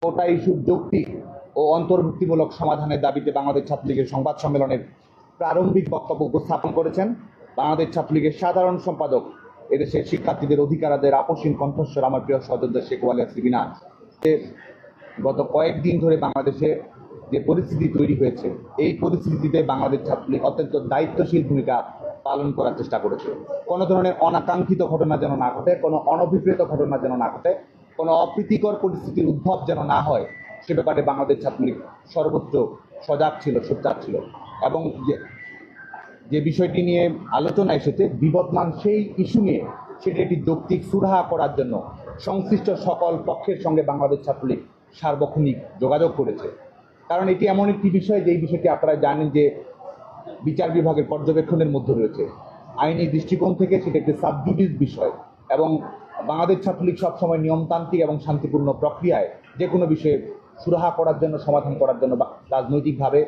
গোটা ইস্যুর যৌক্তিক ও অন্তর্ভুক্তিমূলক সমাধানের দাবিতে বাংলাদেশ ছাত্রলীগের সংবাদ সম্মেলনের প্রারম্ভিক বক্তব্য উপস্থাপন করেছেন বাংলাদেশ ছাত্রলীগের সাধারণ সম্পাদক, এদেশের শিক্ষার্থীদের অধিকারাদের আপসীন কণ্ঠস্বর আমার প্রিয় সহযোদ্ধা শেখ ওয়ালিয়া সিবিনা। গত কয়েকদিন ধরে বাংলাদেশে যে পরিস্থিতি তৈরি হয়েছে, এই পরিস্থিতিতে বাংলাদেশ ছাত্রলীগ অত্যন্ত দায়িত্বশীল ভূমিকা পালন করার চেষ্টা করেছে। কোনো ধরনের অনাকাঙ্ক্ষিত ঘটনা যেন না ঘটে, কোনো অনভিপ্রেত ঘটনা যেন না ঘটে, কোনো অপ্রীতিকর পরিস্থিতির উদ্ভব যেন না হয়, সে ব্যাপারে বাংলাদেশ ছাত্রলীগ সর্বোচ্চ সজাগ ছিল, সোচ্চার ছিল। এবং যে বিষয়টি নিয়ে আলোচনা এসেছে, বিবদমান সেই ইস্যু নিয়ে সেটি একটি যৌক্তিক সুরাহা করার জন্য সংশ্লিষ্ট সকল পক্ষের সঙ্গে বাংলাদেশ ছাত্রলীগ সার্বক্ষণিক যোগাযোগ করেছে। কারণ এটি এমন একটি বিষয়, যে এই বিষয়টি আপনারা জানেন যে বিচার বিভাগের পর্যবেক্ষণের মধ্যে রয়েছে। আইনি দৃষ্টিকোণ থেকে সেটা একটি সাবজুডিস বিষয়, এবং বাংলাদেশ ছাত্রলীগ সবসময় নিয়মতান্ত্রিক এবং শান্তিপূর্ণ প্রক্রিয়ায় যে কোনো বিষয়ে সুরাহা করার জন্য, সমাধান করার জন্য রাজনৈতিকভাবে,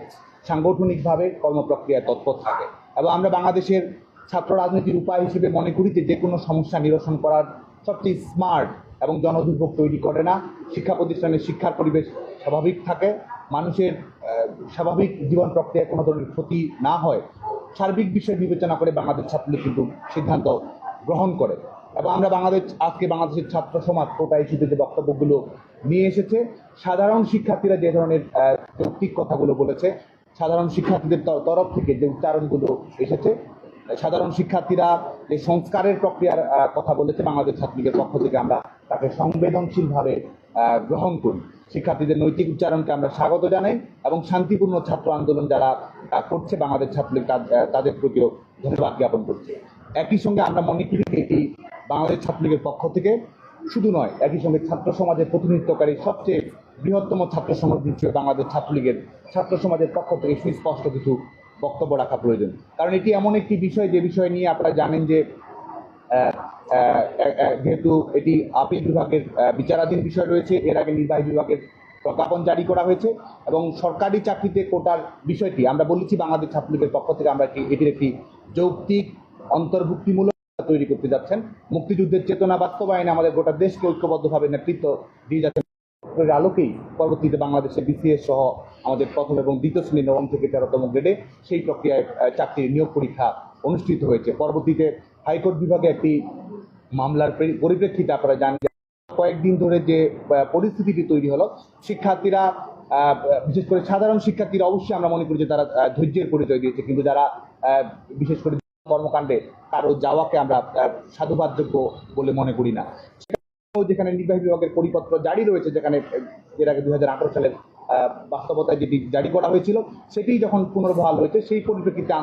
সাংগঠনিকভাবে কর্মপ্রক্রিয়ায় তৎপর থাকে। এবং আমরা বাংলাদেশের ছাত্র রাজনীতির উপায় হিসেবে মনে করি যে কোনো সমস্যা নিরসন করার সবচেয়ে স্মার্ট এবং জনদুর্ভোগ তৈরি করে না। শিক্ষা প্রতিষ্ঠানের শিক্ষার পরিবেশ স্বাভাবিক থাকে, মানুষের স্বাভাবিক জীবন প্রক্রিয়ায় কোনো ধরনের ক্ষতি না হয়, সার্বিক বিষয় বিবেচনা করে বাংলাদেশ ছাত্রলীগ কিন্তু সিদ্ধান্ত গ্রহণ করে। এবং আমরা আজকে বাংলাদেশের ছাত্র সমাজ কোটা ইস্যুতে যে বক্তব্যগুলো নিয়ে এসেছে, সাধারণ শিক্ষার্থীরা যে ধরনের যৌক্তিক কথাগুলো বলেছে, সাধারণ শিক্ষার্থীদের তরফ থেকে যে উচ্চারণগুলো এসেছে, সাধারণ শিক্ষার্থীরা যে সংস্কারের প্রক্রিয়ার কথা বলেছে, বাংলাদেশ ছাত্রলীগের পক্ষ থেকে আমরা তাকে সংবেদনশীলভাবে গ্রহণ করি। শিক্ষার্থীদের নৈতিক উচ্চারণকে আমরা স্বাগত জানাই, এবং শান্তিপূর্ণ ছাত্র আন্দোলন যারা করছে বাংলাদেশ ছাত্রলীগ তাদের প্রতিও ধন্যবাদ জ্ঞাপন করছে। একই সঙ্গে আমরা মনে করি এটি বাংলাদেশ ছাত্রলীগের পক্ষ থেকে শুধু নয়, একই সঙ্গে ছাত্র সমাজের প্রতিনিধিত্বকারী সবচেয়ে বৃহত্তম ছাত্র সমাজ হিসেবে বাংলাদেশ ছাত্রলীগের ছাত্র সমাজের পক্ষ থেকে সুস্পষ্ট কিছু বক্তব্য রাখা প্রয়োজন। কারণ এটি এমন একটি বিষয়, যে বিষয় নিয়ে আপনারা জানেন যে যেহেতু এটি আপিল বিভাগের বিচারাধীন বিষয় রয়েছে, এর আগে নির্বাহী বিভাগের প্রজ্ঞাপন জারি করা হয়েছে, এবং সরকারি চাকরিতে কোটার বিষয়টি আমরা বলেছি বাংলাদেশ ছাত্রলীগের পক্ষ থেকে আমরা এটির একটি যৌক্তিক অন্তর্ভুক্তিমূলক তৈরি করতে যাচ্ছেন। মুক্তিযুদ্ধের চেতনা বাস্তবায়নে আমাদের গোটা দেশকে ঐক্যবদ্ধভাবে নেতৃত্ব দিয়ে যাচ্ছেন। আলোকেই পরবর্তীতে বাংলাদেশের বিসিএস সহ আমাদের প্রথম এবং দ্বিতীয় শ্রেণীর 9ম থেকে 13তম গ্রেডে সেই প্রক্রিয়ায় চাকরির নিয়োগ পরীক্ষা অনুষ্ঠিত হয়েছে। পরবর্তীতে হাইকোর্ট বিভাগে একটি মামলার পরিপ্রেক্ষিতে আপনারা জানেন কয়েকদিন ধরে যে পরিস্থিতিটি তৈরি হলো, শিক্ষার্থীরা বিশেষ করে সাধারণ শিক্ষার্থীরা অবশ্যই আমরা মনে করি যে তারা ধৈর্যের পরিচয় দিয়েছে, কিন্তু যারা বিশেষ করে কর্মকাণ্ডে কারো যাওয়াকে আমরা সাধুবাদযোগ্য বলে মনে করি না। যেখানে নির্বাহী বিভাগের পরিপত্র জারি রয়েছে, যেখানে এর আগে 2018 সালের বাস্তবতায় যেটি জারি করা হয়েছিল, সেটি যখন পুনর্বহাল হয়েছে, সেই পরিপ্রেক্ষিতে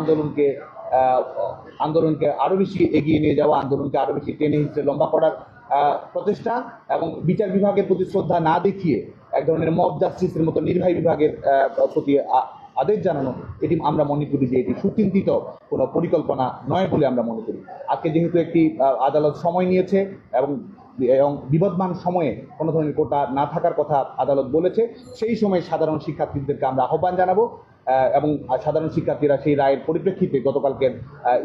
আন্দোলনকে আরো বেশি এগিয়ে নিয়ে যাওয়া, আন্দোলনকে আরো বেশি টেনে হিসেবে লম্বা করার প্রচেষ্টা, এবং বিচার বিভাগের প্রতি শ্রদ্ধা না দেখিয়ে এক ধরনের মব জাস্টিসের মতো নির্বাহী বিভাগের প্রতি আদেশ জানানো, এটি আমরা মনে করি যে এটি সুচিন্তিত কোনো পরিকল্পনা নয় বলে আমরা মনে করি। আজকে যেহেতু একটি আদালত সময় নিয়েছে, এবং বিবদমান সময়ে কোনো ধরনের কোটা না থাকার কথা আদালত বলেছে, সেই সময় সাধারণ শিক্ষার্থীদেরকে আমরা আহ্বান জানাবো, এবং সাধারণ শিক্ষার্থীরা সেই রায়ের পরিপ্রেক্ষিতে গতকালকে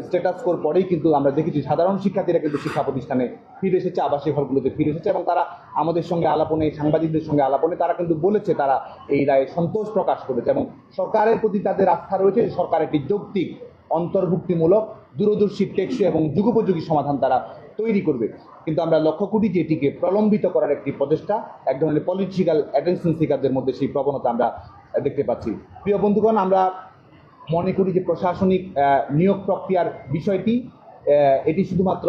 স্ট্যাটাস স্কোর পরেই কিন্তু আমরা দেখেছি সাধারণ শিক্ষার্থীরা কিন্তু শিক্ষা প্রতিষ্ঠানে ফিরে এসেছে, আবাসিক হলগুলোতে ফিরে এসেছে, এবং তারা আমাদের সঙ্গে আলাপনে, সাংবাদিকদের সঙ্গে আলাপনে তারা কিন্তু বলেছে তারা এই রায়ে সন্তোষ প্রকাশ করেছে, এবং সরকারের প্রতি তাদের আস্থা রয়েছে যে সরকার একটি যৌক্তিক, অন্তর্ভুক্তিমূলক, দূরদর্শী, টেকসই এবং যুগোপযোগী সমাধান তারা তৈরি করবে। কিন্তু আমরা লক্ষ্য করি যে এটিকে প্রলম্বিত করার একটি প্রচেষ্টা, এক ধরনের পলিটিক্যাল অ্যাটেনশন সিকারদের মধ্যে সেই প্রবণতা আমরা দেখতে পাচ্ছি। প্রিয় বন্ধুগণ, আমরা মনে করি যে প্রশাসনিক নিয়োগ প্রক্রিয়ার বিষয়টি এটি শুধুমাত্র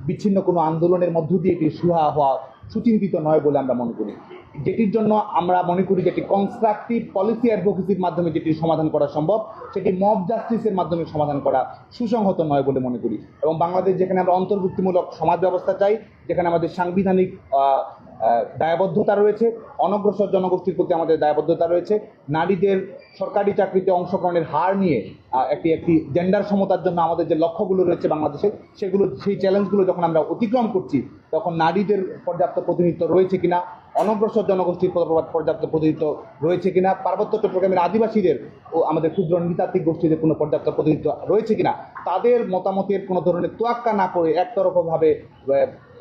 বিচ্ছিন্ন কোনো আন্দোলনের মধ্য দিয়ে এটি সুরাহা হওয়া সুচিন্তিত নয় বলে আমরা মনে করি। যেটির জন্য আমরা মনে করি যে একটি কনস্ট্রাকটিভ পলিসি অ্যাডভোকেসির মাধ্যমে যেটি সমাধান করা সম্ভব, সেটি মব জাস্টিসের মাধ্যমে সমাধান করা সুসংহত নয় বলে মনে করি। এবং বাংলাদেশ যেখানে আমরা অন্তর্ভুক্তিমূলক সমাজ ব্যবস্থা চাই, যেখানে আমাদের সাংবিধানিক দায়বদ্ধতা রয়েছে, অনগ্রসর জনগোষ্ঠীর প্রতি আমাদের দায়বদ্ধতা রয়েছে, নারীদের সরকারি চাকরিতে অংশগ্রহণের হার নিয়ে একটি জেন্ডার সমতার জন্য আমাদের যে লক্ষ্যগুলো রয়েছে বাংলাদেশে, সেই চ্যালেঞ্জগুলো যখন আমরা অতিক্রম করছি, তখন নারীদের পর্যাপ্ত প্রতিনিধিত্ব রয়েছে কিনা, অনগ্রসর জনগোষ্ঠীর পর্যাপ্ত প্রতিনিধিত্ব রয়েছে কিনা, পার্বত্য চট্টগ্রামের আদিবাসীদের ও আমাদের ক্ষুদ্র নৃতাত্ত্বিক গোষ্ঠীদের কোনো পর্যাপ্ত প্রতিনিধিত্ব রয়েছে কিনা, তাদের মতামতের কোনো ধরনের তোয়াক্কা না করে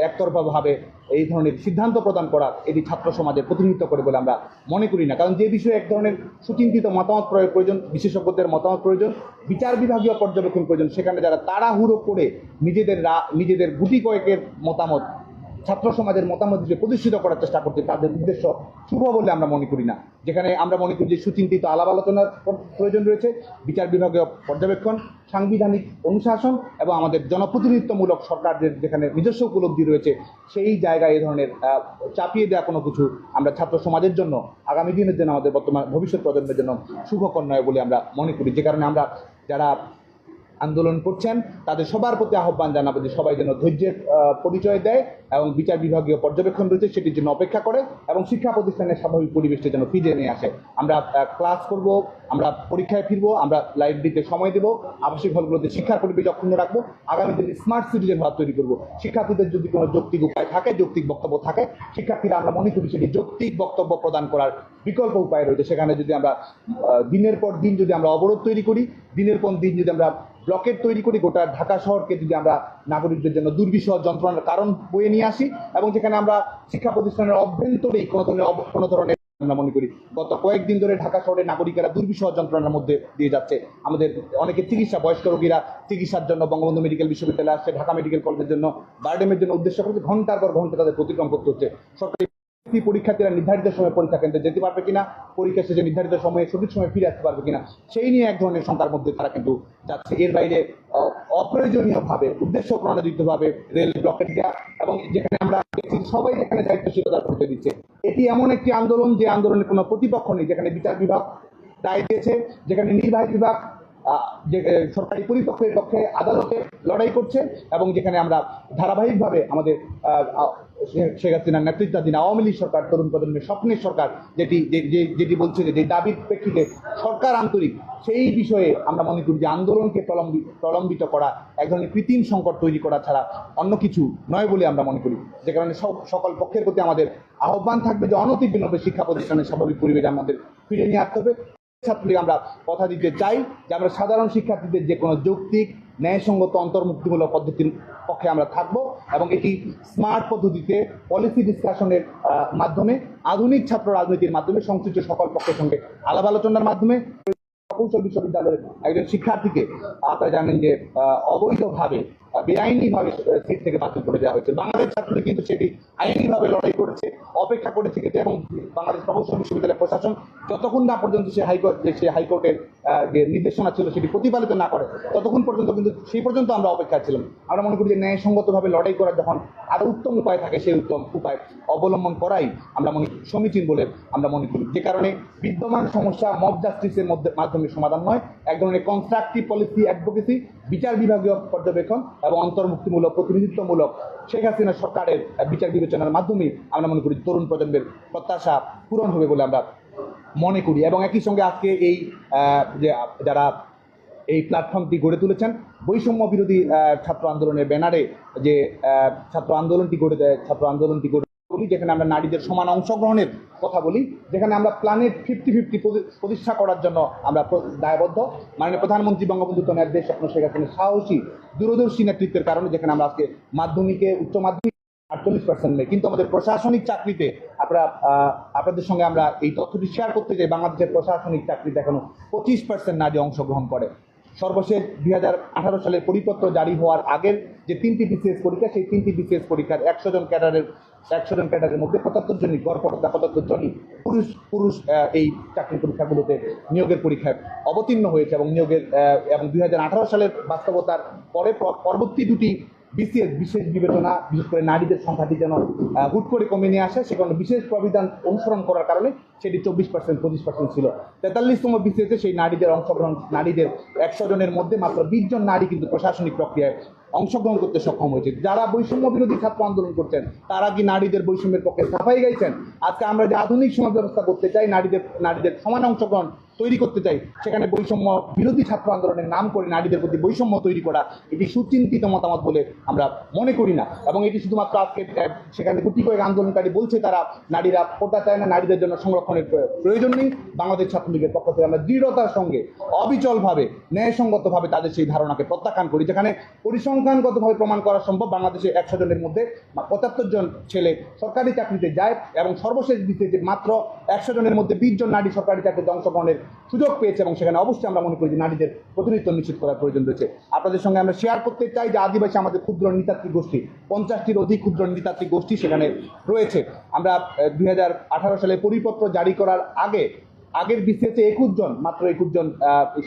একতরফাভাবে এই ধরনের সিদ্ধান্ত প্রদান করা এটি ছাত্র সমাজের প্রতিনিধিত্ব করে বলে আমরা মনে করি না। কারণ যে বিষয়ে এক ধরনের সুচিন্তিত মতামত প্রয়োজন, বিশেষজ্ঞদের মতামত প্রয়োজন, বিচার বিভাগীয় পর্যবেক্ষণ প্রয়োজন, সেখানে যারা তাড়াহুড়ো করে নিজেদের গুটি কয়েকের মতামত ছাত্র সমাজের মতামত হিসেবে প্রতিষ্ঠিত করার চেষ্টা করছে, তাদের উদ্দেশ্য শুভ বলে আমরা মনে করি না। যেখানে আমরা মনে করি যে সুচিন্তিত আলাপ আলোচনার প্রয়োজন রয়েছে, বিচার বিভাগীয় পর্যবেক্ষণ, সাংবিধানিক অনুশাসন এবং আমাদের জনপ্রতিনিধিত্বমূলক সরকারদের যেখানে নিজস্ব উপলব্ধি রয়েছে, সেই জায়গায় এই ধরনের চাপিয়ে দেওয়া কোনো কিছু আমরা ছাত্র সমাজের জন্য, আগামী দিনের জন্য, আমাদের বর্তমান ভবিষ্যৎ প্রজন্মের জন্য শুভকর নয় বলে আমরা মনে করি। যে কারণে আমরা যারা আন্দোলন করছেন তাদের সবার প্রতি আহ্বান জানাবো যে সবাই যেন ধৈর্যের পরিচয় দেয় এবং বিচার বিভাগীয় পর্যবেক্ষণ রয়েছে সেটির জন্য অপেক্ষা করে এবং শিক্ষা প্রতিষ্ঠানের স্বাভাবিক পরিবেশটা যেন ফিরিয়ে নিয়ে আসে। আমরা ক্লাস করব, আমরা পরীক্ষায় ফিরবো, আমরা লাইব্রেরিতে সময় দেবো, আবাসিক হলগুলোতে শিক্ষার পরিবেশ অক্ষুণ্ণ রাখবো, আগামী দিনে স্মার্ট সিটিজেন ভাব তৈরি করবো। শিক্ষার্থীদের যদি কোনো যৌক্তিক উপায় থাকে, যৌক্তিক বক্তব্য থাকে, শিক্ষার্থীরা আমরা মনে করি সেটি যৌক্তিক বক্তব্য প্রদান করার বিকল্প উপায় রয়েছে। সেখানে যদি আমরা দিনের পর দিন যদি আমরা অবরোধ তৈরি করি, দিনের পর দিন যদি আমরা ব্লকেট তৈরি করি, গোটা ঢাকা শহরকে যদি আমরা নাগরিকদের জন্য দুর্বিষহ যন্ত্রণার কারণ বয়ে নিয়ে আসি এবং যেখানে আমরা শিক্ষা প্রতিষ্ঠানের অভ্যন্তরেই কোনো ধরনের আমরা মনে করি গত কয়েকদিন ধরে ঢাকা শহরের নাগরিকেরা দুর্বিষহ যন্ত্রণার মধ্যে দিয়ে যাচ্ছে। আমাদের অনেকে বয়স্ক রোগীরা চিকিৎসার জন্য বঙ্গবন্ধু মেডিকেল বিশ্ববিদ্যালয়ে আসছে, ঢাকা মেডিকেল কলেজের জন্য, বারডেমের জন্য উদ্দেশ্য করে ঘন্টার পর ঘন্টা তাদের অতিক্রম করতে হচ্ছে। সরকারি পরীক্ষার্থীরা নির্ধারিত সময় পরীক্ষা কেন্দ্রে যেতে পারবে কিনা, পরীক্ষা শেষে নির্ধারিত সময়ে সঠিক সময় ফিরে আসতে পারবে কিনা, সেই নিয়ে এক ধরনের শঙ্কার মধ্যে তারা কিন্তু যাচ্ছে। এর বাইরে অপ্রয়োজনীয়ভাবে উদ্দেশ্য প্রণোদিতভাবে রেল ব্লকেট দেওয়া এবং যেখানে আমরা দেখছি সবাই যেখানে দায়িত্বশীলতার পরিচয় দিচ্ছে। এটি এমন একটি আন্দোলন যে আন্দোলনের কোনো প্রতিপক্ষ নেই, যেখানে বিচার বিভাগ দায় দিয়েছে, যেখানে নির্বাহী বিভাগ যে সরকারি পরিপক্ষের পক্ষে আদালতে লড়াই করছে এবং যেখানে আমরা ধারাবাহিকভাবে আমাদের শেখ হাসিনার নেতৃত্বাধীন আওয়ামী লীগ সরকার, তরুণ প্রজন্মের স্বপ্নের সরকার, যেটি বলছে যে দাবির প্রেক্ষিতে সরকার আন্তরিক, সেই বিষয়ে আমরা মনে করি যে আন্দোলনকে প্রলম্বিত করা এক ধরনের কৃত্রিম সংকট তৈরি করা ছাড়া অন্য কিছু নয় বলে আমরা মনে করি। যে কারণে সকল পক্ষের প্রতি আমাদের আহ্বান থাকবে যে অনতিবিলম্বে শিক্ষা প্রতিষ্ঠানের স্বাভাবিক পরিবেশ আমাদের ফিরে নিয়ে আসতে হবে। ছাত্রলীগ আমরা কথা দিতে চাই যে আমরা সাধারণ শিক্ষার্থীদের যে কোনো যৌক্তিক, ন্যায়সঙ্গত, অন্তর্মুক্তিমূলক পদ্ধতির পক্ষে আমরা থাকবো এবং এটি স্মার্ট পদ্ধতিতে পলিসি ডিসকাশনের মাধ্যমে, আধুনিক ছাত্র রাজনীতির মাধ্যমে, সংশ্লিষ্ট সকল পক্ষের সঙ্গে আলাপ আলোচনার মাধ্যমে। কৌশল বিশ্ববিদ্যালয়ের একজন শিক্ষার্থীকে আপনারা জানেন যে অবৈধভাবে, বেআইনিভাবে সিট থেকে বাতিল করে দেওয়া হয়েছে। বাংলাদেশ ছাত্রলীগ কিন্তু সেটি আইনিভাবে লড়াই করেছে, অপেক্ষা করেছে কিন্তু, এবং বাংলাদেশ কৌশল বিশ্ববিদ্যালয়ের প্রশাসন যতক্ষণ না পর্যন্ত সে হাইকোর্টের যে নির্দেশনা ছিল সেটি প্রতিপালিত না করে ততক্ষণ পর্যন্ত কিন্তু সেই পর্যন্ত আমরা অপেক্ষা ছিলাম। আমরা মনে করি যে ন্যায়সঙ্গতভাবে লড়াই করার যখন আরো উত্তম উপায় থাকে, সেই উত্তম উপায় অবলম্বন করাই আমরা মনে সমীচীন বলে আমরা মনে করি। যে কারণে বিদ্যমান সমস্যা মব জাস্টিসের মাধ্যমে সমাধান নয়, এক ধরনের কনস্ট্রাকটিভ পলিসি অ্যাডভোকেসি, বিচার বিভাগীয় পর্যবেক্ষণ এবং অন্তর্মুক্তিমূলক, প্রতিনিধিত্বমূলক শেখ হাসিনা সরকারের বিচার বিবেচনার মাধ্যমে আমরা মনে করি তরুণ প্রজন্মের প্রত্যাশা পূরণ হবে বলে আমরা মনে করি। এবং একই সঙ্গে আজকে এই যে যারা এই প্ল্যাটফর্মটি গড়ে তুলেছেন, বৈষম্য বিরোধী ছাত্র আন্দোলনের ব্যানারে যে ছাত্র আন্দোলনটি গড়ে বলি, যেখানে আমরা নারীদের সমান অংশগ্রহণের কথা বলি, যেখানে আমরা প্ল্যানেট 50-50 প্রতিষ্ঠা করার জন্য আমরা দায়বদ্ধ। মাননীয় প্রধানমন্ত্রী বঙ্গবন্ধু কন্যার দেশ স্বপ্ন শেখ হাসিনার সাহসী, দূরদর্শী নেতৃত্বের কারণে যেখানে আমরা আজকে মাধ্যমিকে, উচ্চ মাধ্যমিক 48% মেয়ে, কিন্তু আমাদের প্রশাসনিক চাকরিতে আপনাদের সঙ্গে আমরা এই তথ্যটি শেয়ার করতে চাই, বাংলাদেশের প্রশাসনিক চাকরিতে এখনো 25% নারী অংশগ্রহণ করে। সর্বশেষ 2018 সালের পরিপত্র জারি হওয়ার আগের যে 3টি বিসিএস পরীক্ষা, সেই 3টি বিসিএস পরীক্ষার 100 জন ক্যাডারের মধ্যে 75 জনই, গড় 75 জনই পুরুষ এই চাকরি পরীক্ষাগুলোতে নিয়োগের পরীক্ষায় অবতীর্ণ হয়েছে এবং এবং 2018 সালের বাস্তবতার পরবর্তী দুটি বিসিএস বিশেষ বিবেচনা, বিশেষ করে নারীদের সংখ্যাটি যেন হুট করে কমে নিয়ে আসে, সেখানে বিশেষ প্রবিধান অনুসরণ করার কারণে সেটি 24% 25% ছিল। 43তম বিসিএসে সেই নারীদের অংশগ্রহণ, নারীদের 100 জনের মধ্যে মাত্র 20 জন নারী কিন্তু প্রশাসনিক প্রক্রিয়ায় অংশগ্রহণ করতে সক্ষম হয়েছে। যারা বৈষম্য বিরোধী ছাত্র আন্দোলন করছেন তারা কি নারীদের বৈষম্যের পক্ষে সাফাই গাইছেন? আজকে আমরা যে আধুনিক সমাজ ব্যবস্থা করতে চাই, নারীদের সমান অংশগ্রহণ তৈরি করতে চাই, সেখানে বৈষম্য বিরোধী ছাত্র আন্দোলনের নাম করে নারীদের প্রতি বৈষম্য তৈরি করা এটি সুচিন্তিত মতামত বলে আমরা মনে করি না। এবং এটি শুধুমাত্র আজকে সেখানে গুটি কয়েক আন্দোলনকারী বলছে তারা নারীরা কোটা চায় না, নারীদের জন্য সংরক্ষণের প্রয়োজন নেই। বাংলাদেশ ছাত্রলীগের পক্ষ থেকে আমরা দৃঢ়তার সঙ্গে অবিচলভাবে ন্যায়সঙ্গতভাবে তাদের সেই ধারণাকে প্রত্যাখ্যান করি, যেখানে পরিসংখ্যানগতভাবে প্রমাণ করা সম্ভব। বাংলাদেশে 100 জনের মধ্যে 75 জন ছেলে সরকারি চাকরিতে যায় এবং সর্বশেষ ভিত্তিতে মাত্র 100 জনের মধ্যে 20 জন নারী সরকারি চাকরিতে অংশগ্রহণের সুযোগ পেয়েছে। এবং সেখানে অবশ্যই আমরা মনে করি যে নারীদের প্রতিনিধিত্ব নিশ্চিত করার প্রয়োজন রয়েছে। আপনাদের সঙ্গে আমরা শেয়ার করতে চাই যে আদিবাসী আমাদের ক্ষুদ্র নৃতাত্ত্বিক গোষ্ঠী, 50টির অধিক ক্ষুদ্র নৃতাত্ত্বিক গোষ্ঠী সেখানে রয়েছে। আমরা 2018 সালে পরিপত্র জারি করার আগের বিসিএসে 21 জন, মাত্র 21 জন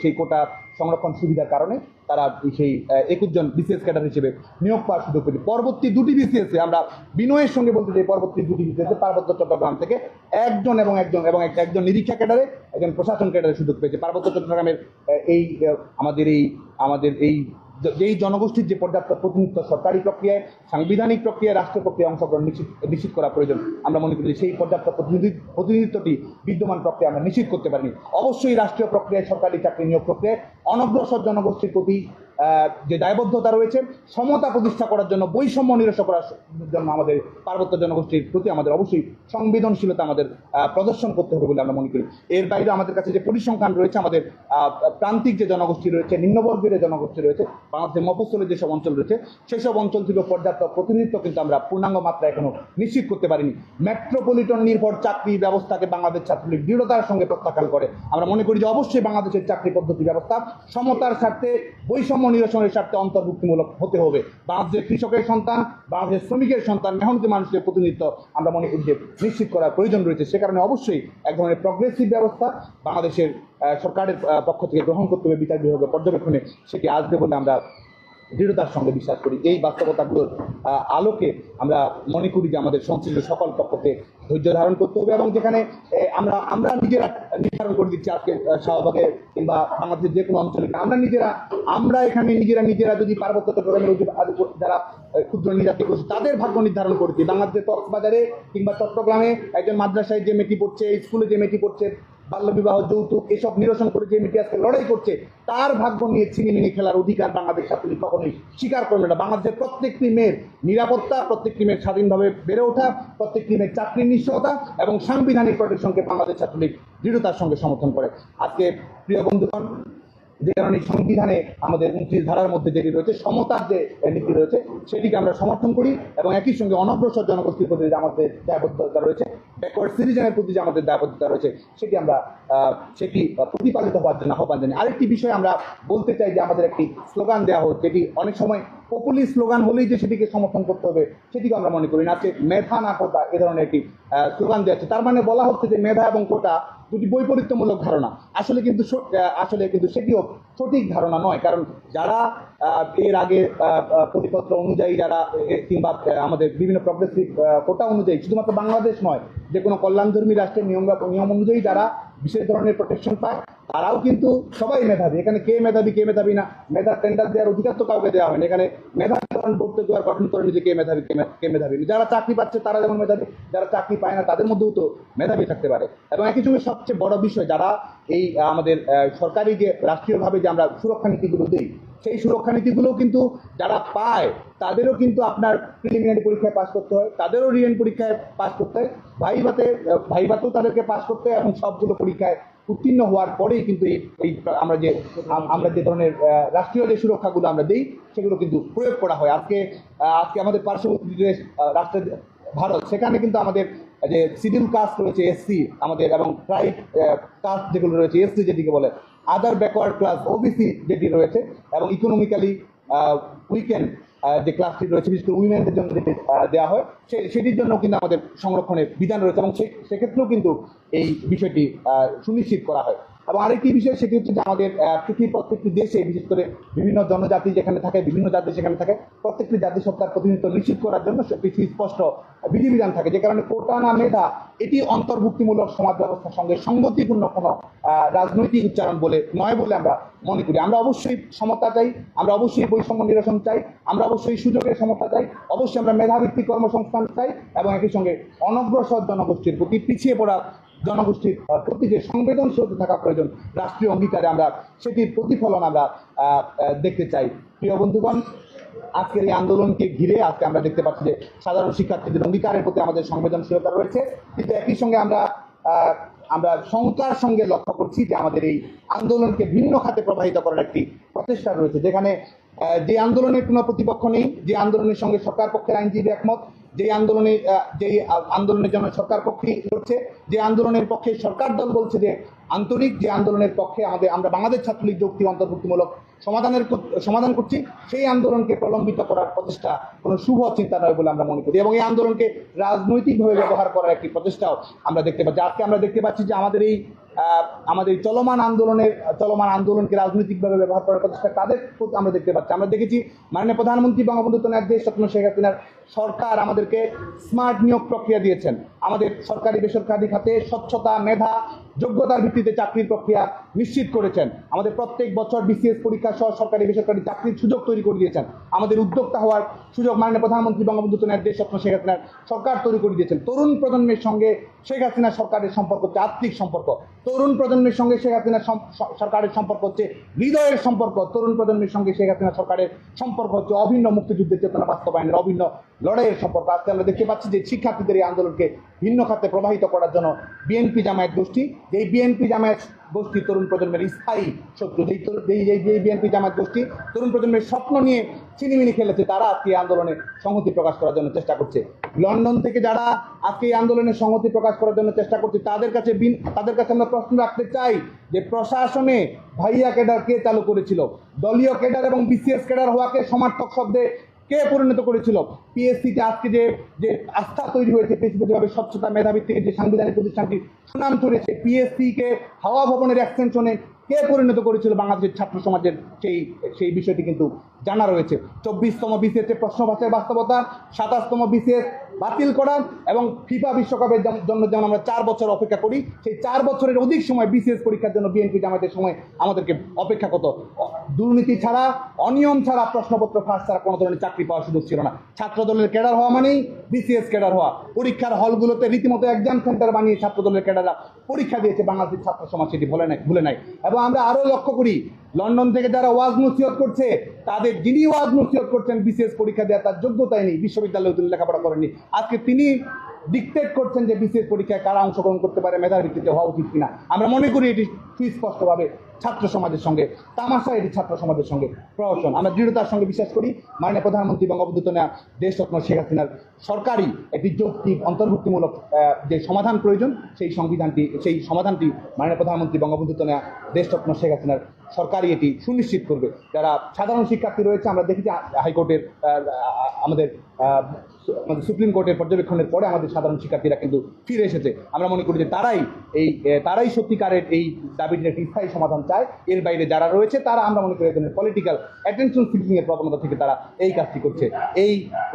সেই কোটা সংরক্ষণ সুবিধার কারণে তারা সেই 21 জন বিসিএস ক্যাডার হিসেবে নিয়োগ পাওয়ার সুযোগ পেয়েছে। পরবর্তী দুটি বিসিএসে আমরা বিনয়ের সঙ্গে বলতে চাই, পরবর্তী দুটি বিসিএসে পার্বত্য চট্টগ্রাম থেকে একজন নিরীক্ষা ক্যাডারে, একজন প্রশাসন ক্যাডারে সুযোগ পেয়েছে। পার্বত্য চট্টগ্রামের আমাদের এই যেই জনগোষ্ঠীর যে পর্যাপ্ত প্রতিনিধিত্ব সরকারি প্রক্রিয়ায়, সাংবিধানিক প্রক্রিয়ায়, রাষ্ট্র প্রক্রিয়ায় অংশগ্রহণ নিশ্চিত করা প্রয়োজন। আমরা মনে করি সেই পর্যাপ্ত প্রতিনিধিত্বটি বিদ্যমান প্রক্রিয়া আমরা নিশ্চিত করতে পারিনি। অবশ্যই রাষ্ট্রীয় প্রক্রিয়ায়, সরকারি চাকরি নিয়োগ প্রক্রিয়ায় অনগ্রসর জনগোষ্ঠীর প্রতি যে দায়বদ্ধতা রয়েছে, সমতা প্রতিষ্ঠা করার জন্য, বৈষম্য নিরসন করার জন্য আমাদের পার্বত্য জনগোষ্ঠীর প্রতি আমাদের অবশ্যই সংবেদনশীলতা আমাদের প্রদর্শন করতে হবে বলে আমরা মনে করি। এর বাইরে আমাদের কাছে যে পরিসংখ্যান রয়েছে, আমাদের প্রান্তিক যে জনগোষ্ঠী রয়েছে, নিম্নবর্গের যে জনগোষ্ঠী রয়েছে, বাংলাদেশের মফস্বলের যেসব অঞ্চল রয়েছে, সেসব অঞ্চল থেকে পর্যাপ্ত প্রতিনিধিত্ব কিন্তু আমরা পূর্ণাঙ্গ মাত্রা এখনো নিশ্চিত করতে পারিনি। মেট্রোপলিটন নির্ভর চাকরি ব্যবস্থাকে বাংলাদেশ ছাত্রলীগ দৃঢ়তার সঙ্গে প্রত্যাখ্যান করে। আমরা মনে করি যে অবশ্যই বাংলাদেশের চাকরি পদ্ধতি ব্যবস্থা সমতার স্বার্থে, বৈষম্য নিরসনের স্বার্থে অন্তর্ভুক্তিমূলক হতে হবে। বাংলাদেশের কৃষকের সন্তান, বাংলাদেশের শ্রমিকের সন্তান, মেহনতি মানুষের প্রতিনিধিত্ব আমরা মনে করি যে নিশ্চিত করার প্রয়োজন রয়েছে। সে কারণে অবশ্যই এক ধরনের প্রগ্রেসিভ ব্যবস্থা বাংলাদেশের সরকারের পক্ষ থেকে গ্রহণ করতে হবে। বিচার বিভাগের পর্যবেক্ষণে সেটি আসবে বলে আমরা দৃঢ়তার সঙ্গে বিশ্বাস করি। এই বাস্তবতাগুলোর আলোকে আমরা মনে করি যে আমাদের সংশ্লিষ্ট সকল পক্ষকে ধৈর্য ধারণ করতে হবে। এবং যেখানে আমরা নিজেরা নির্ধারণ করে দিচ্ছি আজকে শাহবাগে কিংবা বাংলাদেশের যে কোনো অঞ্চলে, আমরা এখানে নিজেরা যদি পার্বত্য চট্টগ্রামের যারা ক্ষুদ্র নৃতাত্ত্বিক গোষ্ঠী তাদের ভাগ্য নির্ধারণ করছি। বাংলাদেশের কক্সবাজারে কিংবা চট্টগ্রামে একজন মাদ্রাসায় যে মেয়েটি পড়ছে, স্কুলে যে মেয়েটি পড়ছে, বাল্যবিবাহ, যৌতুক এসব নিরসন করে যে মেয়েটি আজকে লড়াই করছে, তার ভাগ্য নিয়ে ছিনিমিনি খেলার অধিকার বাংলাদেশ ছাত্রলীগ কখনোই স্বীকার করবে না। বাংলাদেশের প্রত্যেকটি মেয়ের নিরাপত্তা, প্রত্যেকটি মেয়ের স্বাধীনভাবে বেড়ে ওঠা, প্রত্যেকটি মেয়ের চাকরির নিশ্চয়তা এবং সাংবিধানিক প্রোটেকশনকে বাংলাদেশ ছাত্রলীগ দৃঢ়তার সঙ্গে সমর্থন করে। আজকে প্রিয় বন্ধুগণ, যে কারণে সংবিধানে আমাদের 29 ধারার মধ্যে যেটি রয়েছে, সমতার যে নীতি রয়েছে, সেটিকে আমরা সমর্থন করি। এবং একই সঙ্গে অনগ্রসর জনগোষ্ঠীর প্রতি যে আমাদের দায়বদ্ধতা রয়েছে, ব্যাকওয়ার্ড সিটিজেনের প্রতি যে আমাদের দায়বদ্ধতা রয়েছে, সেটি প্রতিপালিত হওয়ার জন্য আহ্বান জানাই। আরেকটি বিষয় আমরা বলতে চাই যে আমাদের একটি স্লোগান দেওয়া হচ্ছে, যেটি অনেক সময় পপুলিস্ট স্লোগান হলেই যে সেটিকে সমর্থন করতে হবে সেটিকে আমরা মনে করি না। আজকে মেধা না কোটা এ ধরনের একটি স্লোগান দেওয়া হচ্ছে। তার মানে বলা হচ্ছে যে মেধা এবং কোটা দুটি বৈপরীত্যমূলক ধারণা। আসলে কিন্তু সেটিও সঠিক ধারণা নয়। কারণ যারা এর আগে পরিপত্র অনুযায়ী যারা কিংবা আমাদের বিভিন্ন প্রগ্রেসিভ কোটা অনুযায়ী, শুধুমাত্র বাংলাদেশ নয়, যে কোনো কল্যাণধর্মী রাষ্ট্রের নিয়ম অনুযায়ী যারা বিশেষ ধরনের প্রোটেকশন পায়, তারাও কিন্তু সবাই মেধাবী। এখানে কে মেধাবী না, মেধার টেন্ডার দেওয়ার অধিকার তো কাউকে দেওয়া হয়নি। এখানে মেধা করতে দেওয়ার গঠন করে নিজে কে মেধাবী। যারা চাকরি পাচ্ছে তারা যেমন মেধাবী, যারা চাকরি পায় না তাদের মধ্যেও তো মেধাবী থাকতে পারে। এবং একই সঙ্গে সবচেয়ে বড় বিষয়, যারা এই আমাদের সরকারি যে রাষ্ট্রীয়ভাবে যে আমরা সুরক্ষা নীতিগুলো দিই, সেই সুরক্ষা নীতিগুলো কিন্তু যারা পায় তাদেরও কিন্তু আপনার প্রিলিমিনারি পরীক্ষায় পাস করতে হয়, তাদেরও রিটেন পরীক্ষায় পাস করতে হয়, ভাইভাতেও তাদেরকে পাস করতে হয়। এবং সবগুলো পরীক্ষায় উত্তীর্ণ হওয়ার পরেই কিন্তু এই আমরা যে ধরনের রাষ্ট্রীয় যে সুরক্ষাগুলো আমরা দিই, সেগুলো কিন্তু প্রয়োগ করা হয়। আজকে আমাদের পার্শ্ববর্তী দেশ রাষ্ট্রের ভারত, সেখানে কিন্তু আমাদের যে শিডিউল কাস্ট রয়েছে, এসসি আমাদের, এবং ট্রাইব কাস্ট যেগুলো রয়েছে, এসসি যেটিকে বলে, আদার ব্যাকওয়ার্ড ক্লাস ওবিসি যেটি রয়েছে, এবং ইকোনমিক্যালি উইকেন্ড যে ক্লাসটি রয়েছে, বিশেষ করে উইমেনদের জন্য যেটি দেওয়া হয়, সেটির জন্য কিন্তু আমাদের সংরক্ষণের বিধান রয়েছে। এবং সেক্ষেত্রেও কিন্তু এই বিষয়টি সুনিশ্চিত করা হয়। এবং আরেকটি বিষয়, সেটি হচ্ছে যে আমাদের পৃথিবীর প্রত্যেকটি দেশে, বিশেষ করে বিভিন্ন জনজাতি যেখানে থাকে, বিভিন্ন জাতি সেখানে থাকে, প্রত্যেকটি জাতিসত্তার প্রতিনিধিত্ব নিশ্চিত করার জন্য কিছু স্পষ্ট বিধিবিধান থাকে। যে কারণে কোটা না মেধা এটি অন্তর্ভুক্তিমূলক সমাজ ব্যবস্থার সঙ্গে সঙ্গতিপূর্ণ কোনো রাজনৈতিক উচ্চারণ নয় বলে আমরা মনে করি। আমরা অবশ্যই সমতা চাই, আমরা অবশ্যই বৈষম্য নিরসন চাই, আমরা অবশ্যই সুযোগের সমতা চাই, অবশ্যই আমরা মেধাভিত্তিক কর্মসংস্থান চাই, এবং একই সঙ্গে অনগ্রসর জনগোষ্ঠীর প্রতি, পিছিয়ে পড়া জনগোষ্ঠীর প্রতি যে সংবেদনশীলতা থাকা প্রয়োজন রাষ্ট্রীয় অঙ্গীকারে আমরা সেটির প্রতিফলন আমরা দেখতে চাই। প্রিয় বন্ধুগণ, আজকের এই আন্দোলনকে ঘিরে আজকে আমরা দেখতে পাচ্ছি যে সাধারণ শিক্ষার্থীদের অঙ্গীকারের প্রতি আমাদের সংবেদনশীলতা রয়েছে, কিন্তু একই সঙ্গে আমরা শঙ্কার সঙ্গে লক্ষ্য করছি যে আমাদের এই আন্দোলনকে ভিন্ন খাতে প্রবাহিত করার একটি প্রচেষ্টা রয়েছে, যেখানে যে আন্দোলনের কোনো প্রতিপক্ষ নেই, যে আন্দোলনের সঙ্গে সরকার পক্ষের আইনজীবী একমত, যে আন্দোলনের জন্য সরকার পক্ষে লড়ছে, যে আন্দোলনের পক্ষে সরকার দল বলছে যে আন্তরিক, যে আন্দোলনের পক্ষে আমরা বাংলাদেশ ছাত্রলীগ যুক্তি অন্তর্ভুক্তিমূলক সমাধান করছি, সেই আন্দোলনকে প্রলম্বিত করার প্রচেষ্টা কোনো শুভ চিন্তা নয় বলে আমরা মনে করি, এবং এই আন্দোলনকে রাজনৈতিকভাবে ব্যবহার করার একটি প্রচেষ্টাও আমরা দেখতে পাচ্ছি। আজকে আমরা দেখতে পাচ্ছি যে আমাদের চলমান আন্দোলনকে রাজনৈতিকভাবে ব্যবহার করার প্রচেষ্টা তাদের আমরা দেখতে পাচ্ছি। আমরা দেখেছি মাননীয় প্রধানমন্ত্রী বঙ্গবন্ধু দেশ রত্ন শেখ হাসিনার সরকার আমাদেরকে স্মার্ট নিয়োগ প্রক্রিয়া দিয়েছেন, আমাদের সরকারি বেসরকারি খাতে স্বচ্ছতা, মেধা, যোগ্যতার ভিত্তিতে চাকরির প্রক্রিয়া নিশ্চিত করেছেন, আমাদের প্রত্যেক বছর বিসিএস পরীক্ষা সহ সরকারি বেসরকারি চাকরির সুযোগ তৈরি করে দিয়েছেন, আমাদের উদ্যোক্তা হওয়ার সুযোগ মাননীয় প্রধানমন্ত্রী বঙ্গবন্ধু দেশ রত্ন শেখ হাসিনার সরকার তৈরি করে দিয়েছেন। তরুণ প্রজন্মের সঙ্গে শেখ হাসিনা সরকারের সম্পর্ক হচ্ছে আত্মিক সম্পর্ক, তরুণ প্রজন্মের সঙ্গে শেখ হাসিনা সরকারের সম্পর্ক হচ্ছে হৃদয়ের সম্পর্ক, তরুণ প্রজন্মের সঙ্গে শেখ হাসিনা সরকারের সম্পর্ক হচ্ছে অভিন্ন মুক্তিযুদ্ধের চেতনা বাস্তবায়নের অভিন্ন লড়াইয়ের সম্পর্ক। আজকে আমরা দেখতে পাচ্ছি যে শিক্ষার্থীদের এই আন্দোলনকে ভিন্ন খাতে প্রবাহিত করার জন্য বিএনপি জামায়াত গোষ্ঠী, যেই বিএনপি জামায়াত গোষ্ঠী তরুণ প্রজন্মের স্থায়ী শত্রু, যেই বিএনপি জামায়াত গোষ্ঠী তরুণ প্রজন্মের স্বপ্ন নিয়ে চিনিমিনি খেলেছে, তারা আজকে আন্দোলনে সংহতি প্রকাশ করার জন্য চেষ্টা করছে। লন্ডন থেকে যারা আজকে এই আন্দোলনে সংহতি প্রকাশ করার জন্য চেষ্টা করছে, তাদের কাছে আমরা প্রশ্ন রাখতে চাই যে প্রশাসনে ভাইয়া ক্যাডার কে চালু করেছিল? দলীয় ক্যাডার এবং বিসিএস ক্যাডার হওয়াকে সমার্থক শব্দে কে পরিণত করেছিল? পিএসসিতে আজকে যে আস্থা তৈরি হয়েছে, পিএসসিতে স্বচ্ছতা মেধাবী থেকে যে সাংবিধানিক প্রতিষ্ঠানটি সুনাম ছড়িয়েছে, পিএসসি-কে হাওয়া ভবনের এক্সটেনশনে কে পরিণত করেছিল বাংলাদেশের ছাত্র সমাজের সেই বিষয়টি কিন্তু জানা রয়েছে। 24তম বিসিএস প্রশ্ন ভাষার বাস্তবতা, 27তম বিসিএস বাতিল করা এবং ফিফা বিশ্বকাপের জন্য যেমন আমরা 4 বছর অপেক্ষা করি, সেই 4 বছরের অধিক সময় বিসিএস পরীক্ষার জন্য বিএনপি জামায়াতের সময় আমাদেরকে অপেক্ষা করত। দুর্নীতি ছাড়া, অনিয়ম ছাড়া, প্রশ্নপত্র ফাঁস ছাড়া কোনো ধরনের চাকরি পাওয়ার সুযোগ ছিল না। ছাত্র দলের ক্যাডার হওয়া মানেই বিসিএস ক্যাডার হওয়া। পরীক্ষার হলগুলোতে রীতিমতো এক্সাম সেন্টার বানিয়ে ছাত্র দলের ক্যাডাররা পরীক্ষা দিয়েছে, বাংলাদেশের ছাত্র সমাজ সেটি ভুলে নাই। এবং আমরা আরো লক্ষ্য করি, লন্ডন থেকে যারা ওয়াজ নসিহত করছে, যিনি ওয়াজ নসিহত করছেন বিসিএস পরীক্ষা দেওয়া তার যোগ্যতাই নেই, বিশ্ববিদ্যালয়ে তিনি লেখাপড়া করেননি, আজকে তিনি ডিকটেট করছেন যে বিসিএস পরীক্ষায় কারা অংশগ্রহণ করতে পারে, মেধার ভিত্তিতে হওয়া উচিত কিনা। আমরা মনে করি এটি সুস্পষ্টভাবে ছাত্র সমাজের সঙ্গে তামাশা, এটি ছাত্র সমাজের সঙ্গে প্রহসন। আমরা দৃঢ়তার সঙ্গে বিশ্বাস করি মাননীয় প্রধানমন্ত্রী বঙ্গবন্ধু দেশ রত্ন শেখ হাসিনার সরকারি একটি যৌক্তিক অন্তর্ভুক্তিমূলক যে সমাধান প্রয়োজন, সেই সমাধানটি মাননীয় প্রধানমন্ত্রী বঙ্গবন্ধু দেশ রত্ন শেখ হাসিনার সরকারই এটি সুনিশ্চিত করবে। যারা সাধারণ শিক্ষার্থী রয়েছে, আমরা দেখেছি হাইকোর্টের আমাদের সুপ্রিম কোর্টের পর্যবেক্ষণের পরে আমাদের সাধারণ শিক্ষার্থীরা কিন্তু ফিরে এসেছে। আমরা মনে করি যে তারাই সত্যিকারের এই দাবিটির একটি স্থায়ী সমাধান চায়। এর বাইরে যারা রয়েছে তারা, আমরা মনে করি, একজনের পলিটিক্যাল অ্যাটেনশন সিকিং এর প্রবণতা থেকে তারা এই কাজটি করছে।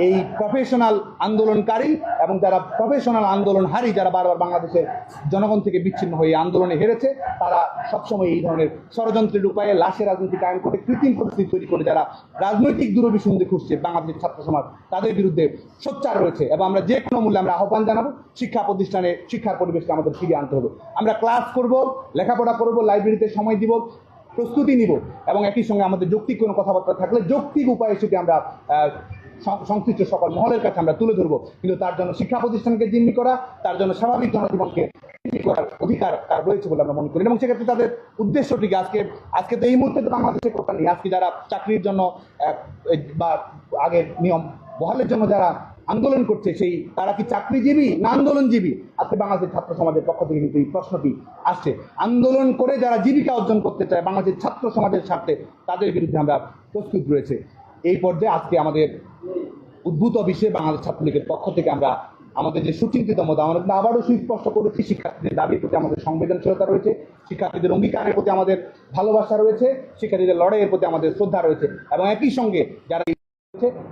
এই প্রফেশনাল আন্দোলনকারী এবং যারা প্রফেশনাল আন্দোলনহারী, যারা বারবার বাংলাদেশের জনগণ থেকে বিচ্ছিন্ন হয়ে আন্দোলনে হেরেছে, তারা সবসময় এই ধরনের ষড়যন্ত্রের উপায়ে লাশের রাজনীতি কায়েম করে, কৃত্রিম পরিস্থিতি তৈরি করে যারা রাজনৈতিক দূরভিসন্ধি খুঁজছে বাংলাদেশের ছাত্র সমাজ, তাদের বিরুদ্ধে সোচ্চার রয়েছে। এবং আমরা যে কোনো মূল্যে আমরা আহ্বান জানাবো, শিক্ষা প্রতিষ্ঠানে শিক্ষার পরিবেশকে আমাদের ফিরিয়ে আনতে হবে। আমরা ক্লাস করব, লেখাপড়া করব, লাইব্রেরিতে সময় দিব, প্রস্তুতি নিব, এবং একই সঙ্গে আমাদের যৌক্তিক কোনো কথাবার্তা থাকলে যৌক্তিক উপায়ে সেটি আমরা সংশ্লিষ্ট সকল মহলের কাছে আমরা তুলে ধরবো। কিন্তু তার জন্য শিক্ষা প্রতিষ্ঠানকে জিম্মি করা, তার জন্য স্বাভাবিক জনজীবনকে জিম্মি করার অধিকার তার রয়েছে বলে আমরা মনে করি। এবং সেক্ষেত্রে তাদের উদ্দেশ্যটিকে আজকে তো এই মুহূর্তে তো বাংলাদেশে কোটা নেই। আজকে যারা চাকরির জন্য বা আগের নিয়ম বহালের জন্য যারা আন্দোলন করছে, তারা কি চাকরিজীবী না আন্দোলনজীবী? আজকে বাংলাদেশের ছাত্র সমাজের পক্ষ থেকে কিন্তু এই প্রশ্নটি আসছে। আন্দোলন করে যারা জীবিকা অর্জন করতে চায় বাংলাদেশের ছাত্র সমাজের স্বার্থে, তাদের বিরুদ্ধে আমরা প্রস্তুত রয়েছে। এই পর্যায়ে আজকে আমাদের উদ্ভূত বিষয়ে বাংলাদেশ ছাত্রলীগের পক্ষ থেকে আমরা আমাদের যে সুচিন্তিত মত, আমরা আবারও সুস্পষ্ট করেছি, শিক্ষার্থীদের দাবির প্রতি আমাদের সংবেদনশীলতা রয়েছে, শিক্ষার্থীদের অঙ্গীকারের প্রতি আমাদের ভালোবাসা রয়েছে, শিক্ষার্থীদের লড়াইয়ের প্রতি আমাদের শ্রদ্ধা রয়েছে। এবং একই সঙ্গে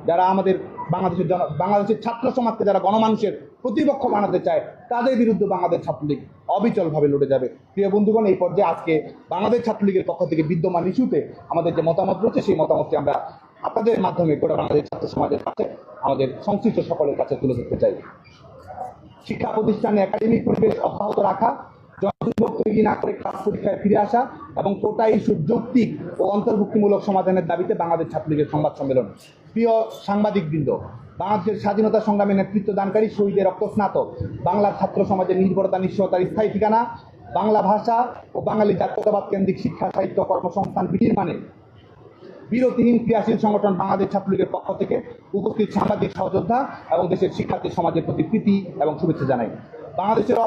যারা আমাদের বাংলাদেশের ছাত্র সমাজকে যারা গণমানুষের প্রতিপক্ষ বানাতে চায়, তাদের বিরুদ্ধে বাংলাদেশ ছাত্রলীগ অবিচলভাবে লড়ে যাবে। প্রিয় বন্ধুগণ, এই পর্যায়ে আজকে বাংলাদেশ ছাত্রলীগের পক্ষ থেকে বিদ্যমান ইস্যুতে আমাদের যে মতামত রয়েছে, সেই মতামতটি আমরা আপনাদের মাধ্যমে গোটা বাংলাদেশ ছাত্র সমাজের কাছে, আমাদের সংশ্লিষ্ট সকলের কাছে তুলে ধরতে চাই। শিক্ষা প্রতিষ্ঠানে একাডেমিক পরিবেশ অব্যাহত রাখা, জনদুর্ভোগ তৈরি না করে ক্লাস পরীক্ষায় ফিরে আসা এবং কোটা ইস্যুর যৌক্তিক ও অন্তর্ভুক্তিমূলক সমাধানের দাবিতে বাংলাদেশ ছাত্রলীগের সংবাদ সম্মেলন। প্রিয় সাংবাদিকবৃন্দ, বাংলাদেশের স্বাধীনতা সংগ্রামে নেতৃত্ব দানকারী শহীদের রক্তস্নাত বাংলার ছাত্র সমাজের নির্ভরতা নিশ্চয়তার স্থায়ী ঠিকানা, বাংলা ভাষা ও বাঙালি জাতীয়তাবাদ কেন্দ্রিক শিক্ষা সাহিত্য কর্মসংস্থান বিনির্মাণে বিরতিহীন ক্রিয়াশীল সংগঠন বাংলাদেশ ছাত্রলীগের পক্ষ থেকে উপস্থিত সাংবাদিক সহযোদ্ধা এবং দেশের শিক্ষার্থী সমাজের প্রতি প্রীতি এবং শুভেচ্ছা জানাই। বাংলাদেশের